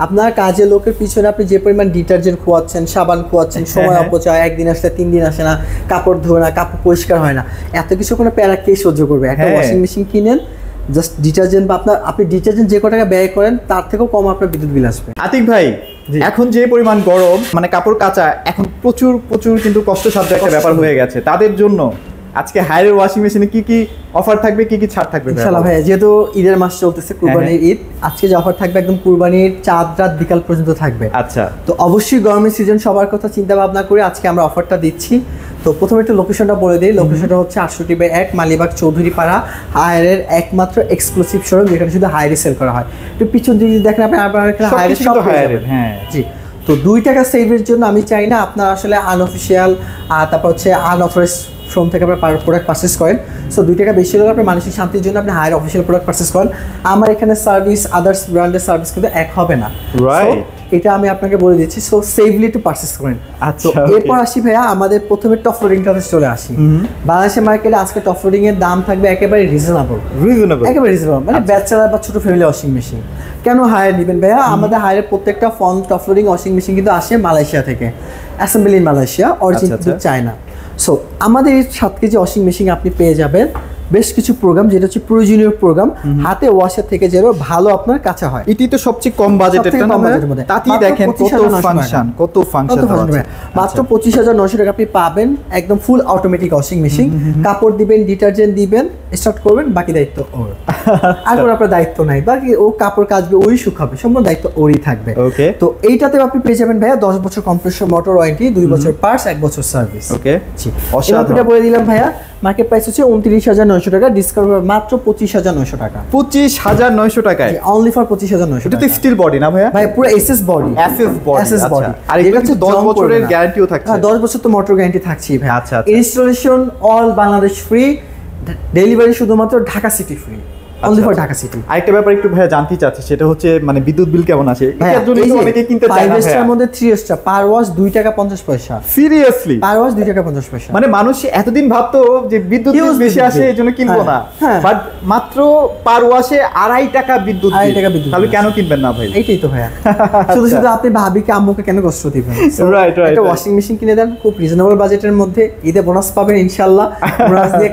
আপনার কাজের লোকের পিছনে আপনি যে পরিমাণ ডিটারজেন্ট খোয়াচ্ছেন, সাবান খোয়াচ্ছেন, সময় অপচয়, একদিন আসলে 3 দিন আসে না, কাপড় ধোয় না, কাপড় পরিষ্কার হয় না, এত কিছু কোনো প্যারা কে সহ্য করবে? একটা ওয়াশিং মেশিন কিনেন, জাস্ট ডিটারজেন্ট বা আপনি ডিটারজেন্ট যে টাকা ব্যয় করেন তার থেকেও কম আপনার বিদ্যুৎ বিল আসবে। আতিক ভাই, এখন যে পরিমাণ গরম, মানে কাপড় কাচা এখন প্রচুর প্রচুর কিন্তু কষ্টসাধ্য একটা ব্যাপার হয়ে গেছে, তাদের জন্য আজকে হায়ারের ওয়াশিং মেশিনে কি কি অফার থাকবে, কি কি ছাড় থাকবে? ইনশাআল্লাহ ভাই, যেহেতু ঈদের মাস চলতেছে, কুরবানির ঈদ, আজকে যে অফার থাকবে একদম কুরবানির চাঁদ রাত বিকাল পর্যন্ত থাকবে। আচ্ছা, তো অবশ্যই গরমের সিজন সবার কথা চিন্তা ভাবনা করে আজকে আমরা অফারটা দিচ্ছি। তো প্রথমে একটু লোকেশনটা বলে দিই। লোকেশনটা হচ্ছে 68/1 মালিবাগ চৌধুরীপাড়া, হায়ারের একমাত্র এক্সক্লুসিভ শোরুম যেখানে শুধু হায়ারে সেল করা হয়। একটু পিছন দিকে দেখেন আপনি, হায়ারের সব হায়ারের। হ্যাঁ জি। তো 2 টাকা সেভের জন্য আমি চাই না আপনার আসলে আনঅফিসিয়াল তারপর হচ্ছে আনঅথরাইজ শোরুম থেকে আপনার প্রোডাক্ট পারচেস করেন। সো 2 টাকা বেশি হলে আপনার মানসিক শান্তির জন্য আপনি হায়ার অফিসিয়াল প্রোডাক্ট পারচেস করেন। আমার এখানে সার্ভিস আদার্স ব্র্যান্ডের সার্ভিস কিন্তু এক হবে না, এটা আমি আপনাকে বলে দিচ্ছি। সো সেভলি টু পারচেস করেন। আচ্ছা, এরপর আসি ভাইয়া, আমাদের প্রথমে টপ লোডিংটাতে চলে আসি। বাংলাদেশের মার্কেটে আজকে টপ লোডিং এর দাম থাকবে একেবারে রিজনেবল, একেবারে রিজনেবল, মানে ব্যাচেলার বা ছোট ফ্যামিলি ওয়াশিং মেশিন। কেন হায়ার নেবেন ভাইয়া? আমাদের হায়ারের প্রত্যেকটা phone top loading washing machine কিন্তু আসে মালয়েশিয়া থেকে, assemble in Malaysia, origin China. So আমাদের 7 কেজি ওয়াশিং মেশিন আপনি পেয়ে যাবেন বেশ কিছু প্রোগ্রাম, যেটা হচ্ছে প্রয়োজনীয় প্রোগ্রাম, হাতে ওয়াশের থেকে যেন ভালো আপনার কাঁচা হয়। এটি তো সবচেয়ে কম বাজেটের মধ্যে, তাতেই দেখেন কত ফাংশন মাত্র 25,900 টাকা আপনি পাবেন একদম ফুল অটোমেটিক ওয়াশিং মেশিন। কাপড় দিবেন, ডিটারজেন্ট দিবেন, স্টার্ট করবেন, বাকি দায়িত্ব ওর। আর কোনো আপনার দায়িত্ব নাই, বাকি ও কাপড় কাচবে, ওই শুকাবে, সম্পূর্ণ দায়িত্ব ওরই থাকবে। তো এইটাতেও আপনি পেয়ে যাবেন ভাইয়া 10 বছর কম্প্রেসর মোটর ওয়ারেন্টি, 2 বছর পার্টস, 1 বছর সার্ভিস। ওকে, এটা বলে দিলাম ভাইয়া। মার্কেট প্রাইস হচ্ছে 29,900 টাকা, ডিসকাউন্ট মাত্র 25,900 টাকা। 25,900 টাকায় অনলি ফর 25,900। এটা তো স্টিল বডি না ভাইয়া? ভাই পুরো এসএস বডি, এসএস বডি। আর এটা হচ্ছে 10 বছরের গ্যারান্টিও থাকছে। হ্যাঁ, 10 বছর তো মোটর গ্যারান্টি থাকছেই ভাই। আচ্ছা, installation all Bangladesh free, delivery শুধুমাত্র Dhaka city free, only for Dhaka city. আরেকটা ব্যাপার একটু ভাইয়া জানতে চাচ্ছি, সেটা হচ্ছে মানে বিদ্যুৎ বিল কেমন আসে? এর জন্য অনেকে কিনতে চায় না ভাইয়া। 5 স্টার মধ্যে 3 স্টার পার ওয়াশ 2 টাকা 50 পয়সা। সিরিয়াসলি? পার ওয়াশ 2 টাকা 50 পয়সা। মানে মানুষ এতদিন ভাবতো যে বিদ্যুৎ বিল বেশি আসে এজন্য কিনবো না, বাট মাত্র পার ওয়াশে 2.5 টাকা বিদ্যুৎ বিল। তাহলে কেন কিনবেন না ভাই? এইটাই তো ভাইয়া। শুধু শুধু আপনি ভাবিকে আম্মুকে কেন কষ্ট দিবেন? রাইট। একটা ওয়াশিং মেশিন কিনে দেন খুব রিজনেবল বাজেটের মধ্যে, ঈদে বোনাস পাবেন ইনশাআল্লাহ। বোনাস দিয়ে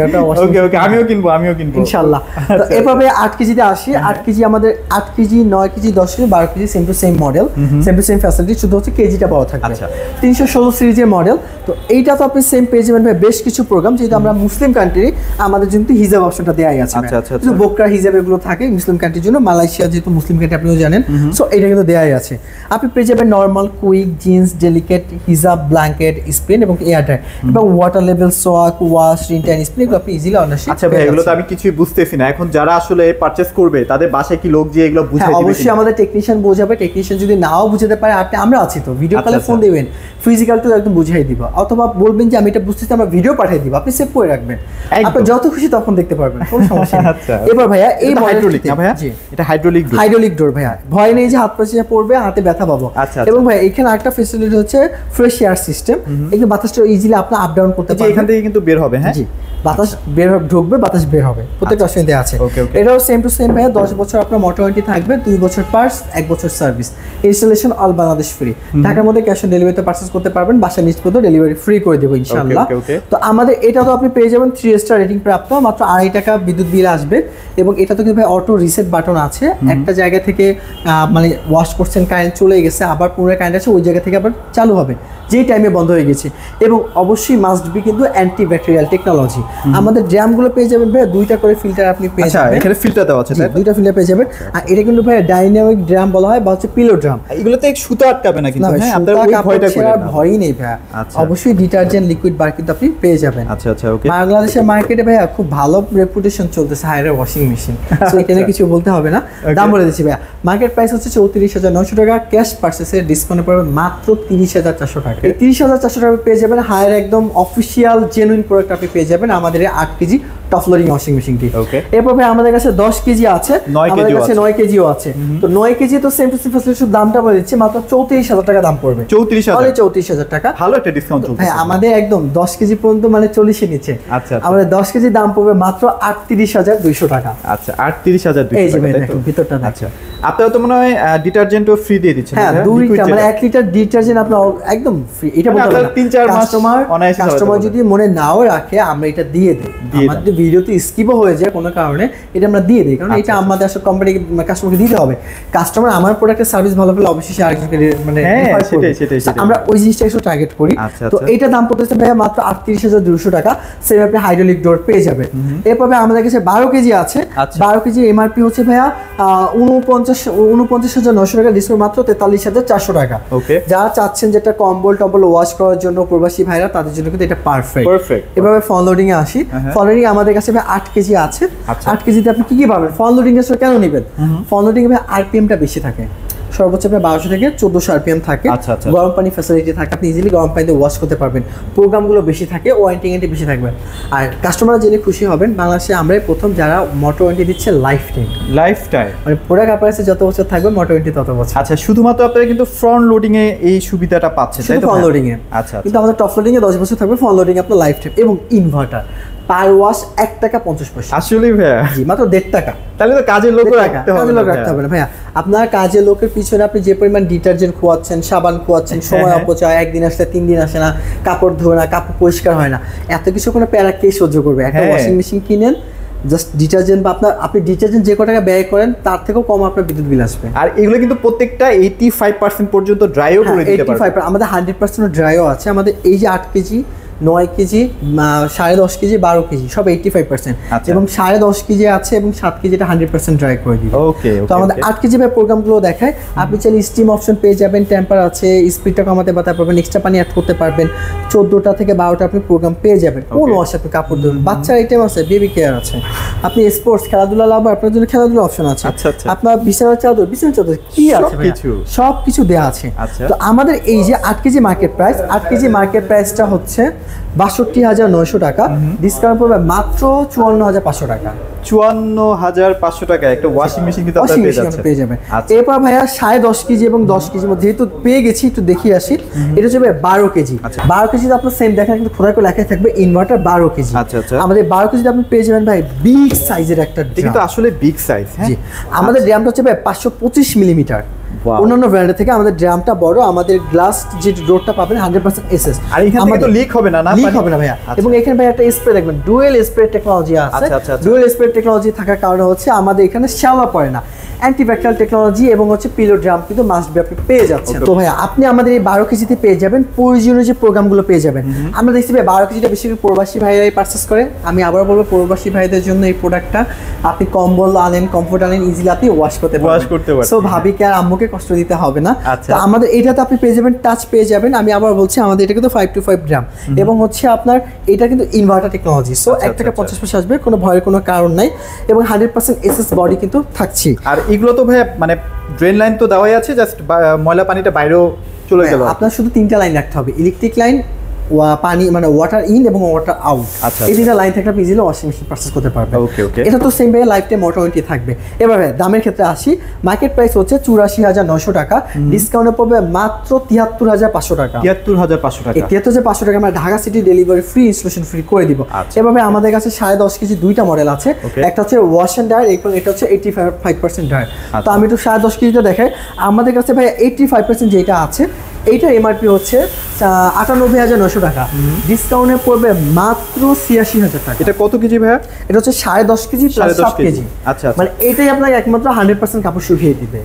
একটা ওয়াশিং। ওকে, আমিও কিনবো ইনশাআল্লাহ। তো এভাবে 8 কেজিতে আসি। 8 কেজি আমাদের 8 KG, 9 KG, 10 KG, 12 KG same to same model, same to same facility, শুধু হচ্ছে কেজিটা পাওয়া থাকবে। 316 সিরিজের মডেল। তো এইটা তো আপনি সেম পেয়ে যাবেন ভাই বেশ কিছু প্রোগ্রাম, যেহেতু আমরা মুসলিম কান্ট্রি, আমাদের কিন্তু হিজাব অপশনটা দেয়াই আছে। কিন্তু বোকরা হিজাব এগুলো থাকে মুসলিম কান্ট্রির জন্য, মালয়েশিয়া যেহেতু মুসলিম কান্ট্রি আপনিও জানেন, সো এটা কিন্তু দেয়াই আছে। আপনি পেয়ে যাবেন নরমাল, কুইক, জিন্স, ডেলিকেট, হিজাব, ব্ল্যাঙ্কেট, স্পিন এবং এয়ার ড্রাই, এবং water level, soak, wash, rinse and spin, এগুলো আপনি ইজিলি অনার্সিপ। আচ্ছা ভাই, এগুলো তো আমি কিছুই বুঝতেছি না। এখন যারা আসলে পারচেজ করবে তাদের বাসায় কি লোক যে এগুলো বুঝাই দিবে? অবশ্যই আমাদের টেকনিশিয়ান বোঝাবে। টেকনিশিয়ান যদি নাও বুঝাতে পারে, আমরা আছি তো, ভিডিও কলে ফোন দিবেন, ফিজিক্যাল টু একদম বুঝাই দিব, অথবা বলবেন যে আমি এটা বুঝতেছি, আমরা ভিডিও পাঠিয়ে দিব, আপনি সেভ করে রাখবেন, আপনি যত খুশি তখন দেখতে পারবেন, কোনো সমস্যা নেই। এবার ভাইয়া এই হাইড্রোলিক না ভাইয়া? এটা হাইড্রোলিক ডোর ভাইয়া, ভয় নেই যে হাত পাশে পড়বে, হাতে ব্যথা পাবো। এবং ভাই এখানে একটা ফ্যাসিলিটি হচ্ছে ফ্রেশ এয়ার সিস্টেম, এখানে বাতাসটা ইজিলি আপনি আপ ডাউন করতে পারবেন, এখান থেকে কিন্তু বের হবে। হ্যাঁ, বাতাস বের ঢুকবে, বাতাস বের হবে, প্রত্যেকটা অপশন দেওয়া আছে। এটাও সেম টু সেম ভাইয়া, 10 বছর আপনার মোটর ওয়ারেন্টি থাকবে, 2 বছর পার্টস, 1 বছর service, installation all Bangladesh free. ঢাকার মধ্যে ক্যাশ অন ডেলিভারিতে পারচেজ করতে পারবেন, বাসা নিচ পর্যন্ত ডেলিভারি ফ্রি করে দেবো ইনশাআল্লাহ। তো আমাদের এটা তো আপনি পেয়ে যাবেন 3 স্টার রেটিং প্রাপ্ত, মাত্র 2.5 টাকা বিদ্যুৎ বিল আসবে। এবং এটা তো কিন্তু ভাই অটো রিসেট বাটন আছে, একটা জায়গা থেকে মানে ওয়াশ করছেন, কারেন্ট চলে গেছে, আবার পুনরায় কারেন্ট আছে, ওই জায়গা থেকে আবার চালু হবে যেই টাইমে বন্ধ হয়ে গেছে। এবং অবশ্যই মাস্ট বি কিন্তু অ্যান্টি ব্যাকটেরিয়াল টেকনোলজি। আমাদের ড্রামগুলো পেয়ে যাবেন ভাই 2টা করে ফিল্টার আপনি পেয়ে যাবেন। এখানে ফিল্টার দেওয়া আছে, 2টা ফিল্টার পেয়ে যাবেন। আর এটা কিন্তু ভাই ডাইনামিক ড্রাম বলা হয়, বা হচ্ছে পিলো ড্রাম। এগুলোতে সুতো আটকাবে না কিন্তু? হ্যাঁ, আপনার ওই ভয়টা করে না, ভয়ই নেই ভাই। অবশ্যই ডিটারজেন্ট, লিকুইড বার কিন্তু আপনি পেয়ে যাবেন। আচ্ছা, ওকে। বাংলাদেশের মার্কেটে ভাই খুব ভালো রেপুটেশন চলতেছে হায়ার ওয়াশিং মেশিন, সো এখানে কিছু বলতে হবে না। দাম বলে দিচ্ছি ভাই, মার্কেট প্রাইস হচ্ছে 34,900 টাকা, ক্যাশ পারচেসে ডিসকাউন্ট পাবেন মাত্র 30,400 টাকা। 30,400 টাকা পেয়ে যাবেন হায়ার একদম অফিসিয়াল জেনুইন প্রোডাক্ট আপনি পেয়ে যাবেন আমাদের 8 কেজি টপ লোডিং ওয়াশিং মেশিনটি। এরপর ভাই আমাদের কাছে 10 কেজি আছে, আমাদের কাছে 9 কেজিও আছে। তো 9 কেজি তো সেম টু সেম ফ্যাসিলিটি, দামটা বলে দিচ্ছি মাত্র 34,000 টাকা দাম পড়বে। 34,000 টাকা, ভালো একটা ডিসকাউন্ট চলছে ভাই আমাদের একদম 10 কেজি পর্যন্ত, মানে 40 এর নিচে। আচ্ছা, আমাদের 10 কেজি দাম পড়বে মাত্র 38,200 টাকা। আচ্ছা, 38,200 এই যে ভাই দেখুন ভিতরটা। আচ্ছা, আপনারা তো মনে হয় ডিটারজেন্টও ফ্রি দিয়ে দিচ্ছেন। হ্যাঁ, 2 লিটার মানে 1 লিটার ডিটারজেন্ট আপনার একদম ফ্রি। এটা বলতে পারেন 3-4 মাস কাস্টমার যদি মনে নাও রাখে আমরা এটা দিয়ে দেই। আমাদের ভিডিওতে স্কিপও হয়ে যায় কোনো কারণে, এটা আমরা দিয়ে দেই, কারণ এটা আমাদের আসলে কোম্পানি কাস্টমারকে দিতে হবে। কাস্টমার আমার প্রোডাক্টের সার্ভিস ভালো পেলে অবশ্যই আরেকজনকে মানে সেটাই আমরা ওই জিনিসটা একটু টার্গেট করি। তো এইটা দাম পড়তেছে ভাইয়া মাত্র 38,200 টাকা। সেম আপনি হাইড্রোলিক ডোর পেয়ে যাবেন। এরপর আমাদের কাছে 12 কেজি আছে। 12 কেজি এমআরপি হচ্ছে ভাইয়া 49,900 টাকা, ডিসকাউন্ট মাত্র 43,400 টাকা। যারা চাচ্ছেন যেটা কম্বল টম্বল ওয়াশ করার জন্য প্রবাসী ভাইরা, তাদের জন্য কিন্তু এটা পারফেক্ট। এভাবে ফল লোডিং এ আসি। ফল লোডিং আমাদের কাছে 8 কেজি আছে। 8 কেজিতে আপনি কি কি পাবেন? ফল লোডিং এর কেন নেবেন? ফল লোডিং এ আরপিএমটা বেশি থাকে, সর্বোচ্চ প্রায় 1200 থেকে 1400 আরপিএম থাকে। গরম পানি ফ্যাসিলিটি থাকে, আপনি ইজিলি গরম পানিতে ওয়াশ করতে পারবেন। প্রোগ্রামগুলো বেশি থাকে, ওয়ারেন্টি গ্যারান্টি বেশি থাকবে। আর কাস্টমাররা জেনে খুশি হবেন, বাংলাদেশে আমরাই প্রথম যারা মোটর ওয়ারেন্টি দিচ্ছে লাইফ টাইম। মানে প্রোডাক্ট আপনার কাছে যত বছর থাকবে মোটর ওয়ারেন্টি তত বছর। আচ্ছা, শুধুমাত্র আপনারা কিন্তু ফ্রন্ট লোডিং এ এই সুবিধাটা পাচ্ছেন, তাই তো? ফ্রন্ট লোডিং এ। আচ্ছা, কিন্তু আমাদের টপ লোডিং এ 10 বছর থাকবে, ফ্রন্ট লোডিং এ আপনার লাইফ টাইম। এবং ইনভার্টার পার ওয়াশ 1 টাকা 50 পয়সা। আসলে ভাইয়া জি, মাত্র 1.5 টাকা। তাহলে তো কাজের লোক রাখতে হবে না ভাইয়া। আপনার কাজের লোকের পিছনে আপনি যে পরিমাণ ডিটারজেন্ট খোয়াচ্ছেন, সাবান খোয়াচ্ছেন, সময় অপচয়, একদিন আসলে 3 দিন আসে না, কাপড় ধোয় না, কাপড় পরিষ্কার হয় না, এত কিছু কোনো প্যারা কে সহ্য করবে? একটা ওয়াশিং মেশিন কিনেন, জাস্ট ডিটারজেন্ট বা আপনি ডিটারজেন্ট যে টাকা ব্যয় করেন তার থেকেও কম আপনার বিদ্যুৎ বিল আসবে। আর এগুলো কিন্তু প্রত্যেকটা 85% পর্যন্ত ড্রাইও করে দিতে পারবে। 85 আমাদের 100% ড্রাইও আছে। আমাদের এই যে 8 কেজি, 9 কেজি, 10.5 কেজি, 12 কেজি সব 85%, এবং 10.5 কেজি আছে এবং 7 কেজিটা 100% ড্রাই করে দিবে। তো আমাদের 8 কেজি ভাই প্রোগ্রামগুলো দেখায়। আপনি চাইলে স্টিম অপশন পেয়ে যাবেন, টেম্পার আছে, স্পিডটা কমাতে পারবেন, এক্সট্রা পানি অ্যাড করতে পারবেন। 14টা থেকে 12টা আপনি প্রোগ্রাম পেয়ে যাবেন। কোন ওয়াশ আপনি কাপড় ধরুন, বাচ্চার আইটেম আছে, বেবি কেয়ার আছে, আপনি স্পোর্টস খেলাধুলা লাভ, আপনার জন্য খেলাধুলা অপশন আছে। আপনার বিছানার চাদর কি আছে, সব কিছু দেওয়া আছে। তো আমাদের এই যে 8 KG market price, 8 KG market প্রাইসটা হচ্ছে 62,900 টাকা, ডিসকাউন্ট পড়বে মাত্র 54,500 টাকা। 54,500 টাকা একটা ওয়াশিং মেশিন কিন্তু আপনারা পেয়ে যাবেন। এরপর ভাইয়া 10.5 কেজি এবং 10 কেজির মধ্যে যেহেতু পেয়ে গেছি, একটু দেখিয়ে আসি। এটা হচ্ছে 12 কেজি। 12 কেজিতে আপনার সেম দেখেন কিন্তু খোদাই করে লেখা থাকবে ইনভার্টার 12 কেজি। আমাদের 12 কেজিতে আপনি পেয়ে যাবেন ভাই বিগ সাইজের একটা ড্রাম। কিন্তু আসলে বিগ সাইজ। জি, আমাদের ড্রামটা হচ্ছে ভাই 525 মিলিমিটার। অন্যান্য ব্র্যান্ডের থেকে আমাদের ড্রামটা বড়। আমাদের গ্লাস যে ডোরটা পাবেন 100% এসএস। আর এখান থেকে তো লিক হবে না? লিক হবে না ভাইয়া। এবং এখানে ভাই একটা স্প্রে দেখবেন, ডুয়েল স্প্রে টেকনোলজি আছে। ডুয়েল স্প্রে টেকনোলজি থাকার কারণে হচ্ছে আমাদের এখানে শ্যাওলা পড়ে না, অ্যান্টিব্যাকটেরিয়াল টেকনোলজি, এবং হচ্ছে পিলো ড্রাম কিন্তু মাস্ট বি আপনি পেয়ে যাচ্ছেন। তো ভাইয়া আপনি আমাদের এই 12 কেজিতে পেয়ে যাবেন প্রয়োজনীয় যে প্রোগ্রামগুলো পেয়ে যাবেন। আমরা দেখছি ভাই 12 কেজিটা বেশি প্রবাসী ভাইরাই পারচেস করে। আমি আবার বলবো প্রবাসী ভাইদের জন্য এই প্রোডাক্টটা, আপনি কম্বল আনেন, কমফোর্ট আনেন, ইজিলি আপনি ওয়াশ করতে পারবেন। সো ভাবিকে আর আম্মুকে কষ্ট দিতে হবে না। তো আমাদের এটাতে আপনি পেয়ে যাবেন টাচ পেয়ে যাবেন। আমি আবার বলছি আমাদের এটা কিন্তু 525 গ্রাম, এবং হচ্ছে আপনার এটা কিন্তু ইনভার্টার টেকনোলজি। সো 1 টাকা 50 পয়সা আসবে, কোনো ভয়ের কোনো কারণ নাই, এবং 100% এসএস বডি কিন্তু থাকছে। আর এগুলো তো ভাই মানে ড্রেন লাইন তো দেওয়াই আছে, জাস্ট ময়লা পানিটা বাইরেও চলে গেল। আপনার শুধু 3টা লাইন রাখতে হবে, ইলেকট্রিক লাইন, পানি মানে ওয়াটার ইন এবং ওয়াটার আউট। এই 3টা লাইন থেকে আপনি ইজিলি ওয়াশিং মেশিন পারচেজ করতে পারবেন। এটা তো সেম ভাবে লাইফ টাইম মোটর ওয়ারেন্টি থাকবে। এবার দামের ক্ষেত্রে আসি, মার্কেট প্রাইস হচ্ছে 84,900 টাকা, ডিসকাউন্টে পড়বে মাত্র 73,500 টাকা। 73,500 টাকা। 73,500 টাকা আমরা Dhaka city delivery free, installation free করে দিব। এভাবে আমাদের কাছে 10.5 কেজি 2টা মডেল আছে। একটা হচ্ছে ওয়াশ এন্ড ড্রায়ার, এবং এটা হচ্ছে 85% ড্রায়ার। তো আমি একটু 10.5 কেজিটা দেখাই। আমাদের কাছে ভাই 85% যেটা আছে, এইটার এমআরপি হচ্ছে 98,900 টাকা, ডিসকাউন্টে পড়বে মাত্র 86,000 টাকা। এটা কত কেজি ভাইয়া? এটা হচ্ছে 10.5 কেজি প্লাস 7 কেজি। আচ্ছা, মানে এটাই আপনাকে একমাত্র 100% কাপড় শুকিয়ে দিবে।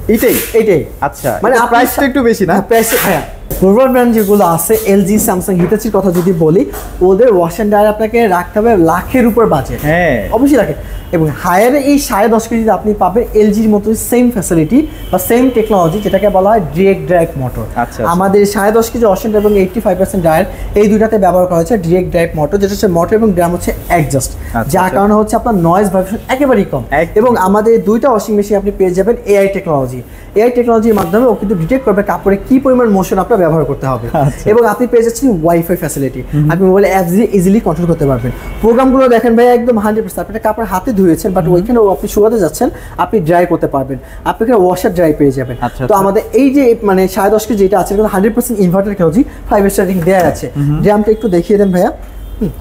এইটাই। আচ্ছা, মানে প্রাইসটা একটু বেশি না? প্রাইস ভাইয়া গ্লোবাল ব্র্যান্ড যেগুলো আছে, এলজি, স্যামসাং, হিটাচির কথা যদি বলি, ওদের ওয়াশ এন্ড ড্রায়ার আপনাকে রাখতে হবে লাখের উপর বাজেট। হ্যাঁ, অবশ্যই রাখে। এবং হায়ারে এই 10.5 কেজিতে আপনি পাবেন এলজির মতো সেম ফ্যাসিলিটি বা সেম টেকনোলজি, যেটাকে বলা হয় ডিরেক্ট ড্রাইভ মোটর। আমাদের 10.5 কেজি ওয়াশ এন্ড এবং 85% ড্রায়ার, এই দুইটাতে ব্যবহার করা হচ্ছে ডিরেক্ট ড্রাইভ মোটর, যেটা হচ্ছে মোটর এবং ড্রাম হচ্ছে অ্যাডজাস্ট, যার কারণে হচ্ছে আপনার নয়েজ ভাইব্রেশন একেবারেই কম। এবং আমাদের 2টা ওয়াশিং মেশিন আপনি পেয়ে যাবেন এআই টেকনোলজি। এআই টেকনোলজির মাধ্যমে ও কিন্তু ডিটেক্ট করবে কাপড়ে কি পরিমাণ মোশন আপনার ব্যবহার করতে হবে, এবং আপনি পেয়ে যাচ্ছেন ওয়াইফাই ফ্যাসিলিটি। আপনি মোবাইলে অ্যাপস দিয়ে ইজিলি কন্ট্রোল করতে পারবেন। প্রোগ্রামগুলো দেখেন ভাই একদম 100%। আপনি কাপড় হাতে ধুয়েছেন, বাট ওইখানেও আপনি শুকাতে যাচ্ছেন, আপনি ড্রাই করতে পারবেন, আপনি ওয়াশার ড্রাই পেয়ে যাবেন। তো আমাদের এই যে মানে 10.5 কেজি যেটা আছে, 100% ইনভার্টার টেকনোলজি, 5 স্টার রেটিং দেওয়া আছে। ড্রামটা একটু দেখিয়ে দেন ভাইয়া।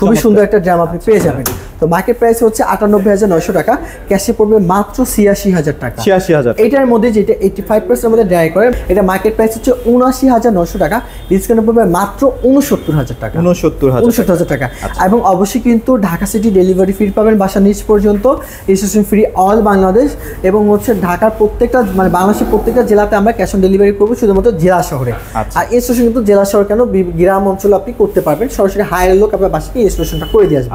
খুবই সুন্দর একটা ড্রাম আপনি পেয়ে যাবেন। তো মার্কেট প্রাইস হচ্ছে 98,900 টাকা, ক্যাশে পড়বে মাত্র 86,000 টাকা। 86,000। এটার মধ্যে যেটা 85% মধ্যে ড্রাই করে, এটা মার্কেট প্রাইস হচ্ছে 79,900 টাকা, ডিসকাউন্ট পড়বে মাত্র 69,000 টাকা। 69,000 টাকা। এবং অবশ্যই কিন্তু ঢাকা সিটি ডেলিভারি ফ্রি পাবেন বাসা নিচ পর্যন্ত, রেজিস্ট্রেশন ফ্রি অল বাংলাদেশ, এবং হচ্ছে ঢাকার প্রত্যেকটা মানে বাংলাদেশের প্রত্যেকটা জেলাতে আমরা ক্যাশ অন ডেলিভারি করবো, শুধুমাত্র জেলা শহরে। আর ইনস্টলেশন কিন্তু জেলা শহর কেন, গ্রাম অঞ্চলে আপনি করতে পারবেন, সরাসরি হায়ার লোক আপনার বাসাকে ইনস্টলেশনটা করে দিয়ে আসবে।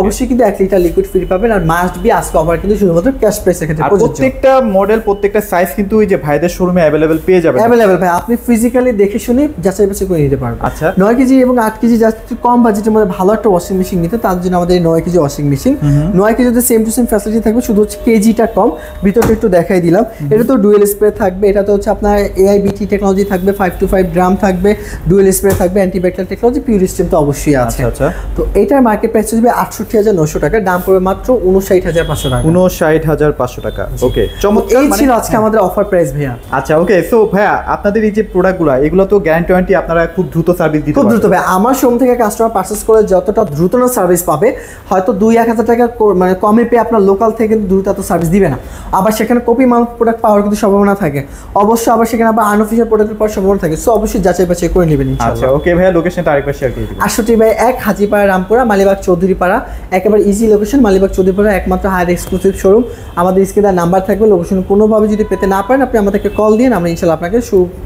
অবশ্যই কিন্তু 1 লিটার লিকুইড ফ্রি পাবেন। আর মাস্ট বি আজকে অফার কিন্তু শুধুমাত্র ক্যাশ প্রাইসের ক্ষেত্রে প্রযোজ্য। প্রত্যেকটা মডেল প্রত্যেকটা সাইজ কিন্তু ওই যে ভাইদের শোরুমে अवेलेबल পেয়ে যাবেন। अवेलेबल ভাই, আপনি ফিজিক্যালি দেখে শুনে যাচাই বাছাই করে নিতে পারবেন। আচ্ছা, 9 কেজি এবং 8 কেজি জাস্ট কম বাজেটের মধ্যে ভালো একটা ওয়াশিং মেশিন নিতে, তার জন্য আমাদের 9 কেজি ওয়াশিং মেশিন। 9 কেজিতে সেম টু সেম ফ্যাসিলিটি থাকবে, শুধু হচ্ছে কেজিটা কম। ভিতরটা একটু দেখাই দিলাম, এটা তো ডুয়েল স্প্রে থাকবে, এটা তো হচ্ছে আপনার এআইবিটি টেকনোলজি থাকবে, 525 ড্রাম থাকবে, ডুয়েল স্প্রে থাকবে, অ্যান্টিব্যাকটেরিয়াল টেকনোলজি, পিউর স্টিম তো অবশ্যই আছে। আচ্ছা, তো এটার মার্কেট প্রাইস হবে 68,900 টাকা, দাম পড়বে মাত্র 59,500 টাকা। 59,500 টাকা। ওকে, চমৎকার। এই ছিল আজকে আমাদের অফার প্রাইস ভাইয়া। আচ্ছা, ওকে। সো ভাইয়া, আপনাদের এই যে প্রোডাক্টগুলো, এগুলো তো গ্যারান্টি ওয়ারেন্টি আপনারা খুব দ্রুত সার্ভিস দিতে খুব পারবেন। দ্রুত ভাই, আমার শোরুম থেকে কাস্টমার পারচেজ করে যতটা দ্রুত না সার্ভিস পাবে, হয়তো 2-1,000 টাকা মানে কমে পেয়ে আপনার লোকাল থেকে কিন্তু দ্রুত এত সার্ভিস দিবে না। আবার সেখানে কপি মাল প্রোডাক্ট পাওয়ার কিন্তু সম্ভাবনা থাকে, অবশ্যই। আবার সেখানে আবার আনঅফিশিয়াল প্রোডাক্টের পাওয়ার সম্ভাবনা থাকে। সো অবশ্যই যাচাই বাছাই করে নেবেন ইনশাআল্লাহ। আচ্ছা, ওকে ভাইয়া, লোকেশনটা আরেকবার শেয়ার করে দিবেন। 68/1 হাজীপাড়া রামপুরা, মালিবাগ চৌধুরীপাড়া, একেবারে ইজি লোকেশন, মালিবাগ চৌধুরীপাড়া, একমাত্র হায়ার এক্সক্লুসিভ শোরুম। আমাদের স্ক্রিনে নাম্বার থাকবে, লোকেশন কোনোভাবে যদি পেতে না পারেন আপনি আমাদেরকে কল দিন, আমরা ইনশাআল্লাহ আপনাকে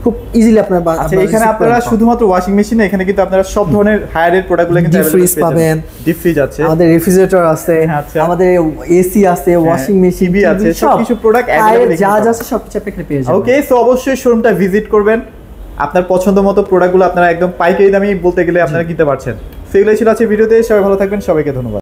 খুব ইজিলি আপনার আচ্ছা, এখানে আপনারা শুধুমাত্র ওয়াশিং মেশিন না, এখানে কিন্তু আপনারা সব ধরনের হায়ারের প্রোডাক্টগুলো কিন্তু ডিপ ফ্রিজ পাবেন, ডিপ ফ্রিজ আছে, আমাদের রেফ্রিজারেটর আছে, আমাদের এসি আছে, ওয়াশিং মেশিন টিভি আছে, সব কিছু প্রোডাক্ট अवेलेबल যা যা আছে সবকিছু আপনি এখানে পেয়ে যাবেন। ওকে, সো অবশ্যই শোরুমটা ভিজিট করবেন, আপনার পছন্দ মতো প্রোডাক্টগুলো আপনারা একদম পাইকারি দামে বলতে গেলে আপনারা কিনতে পারছেন। সেগুলোই ছিল আছে ভিডিওতে। সবাই ভালো থাকবেন, সবাইকে ধন্যবাদ।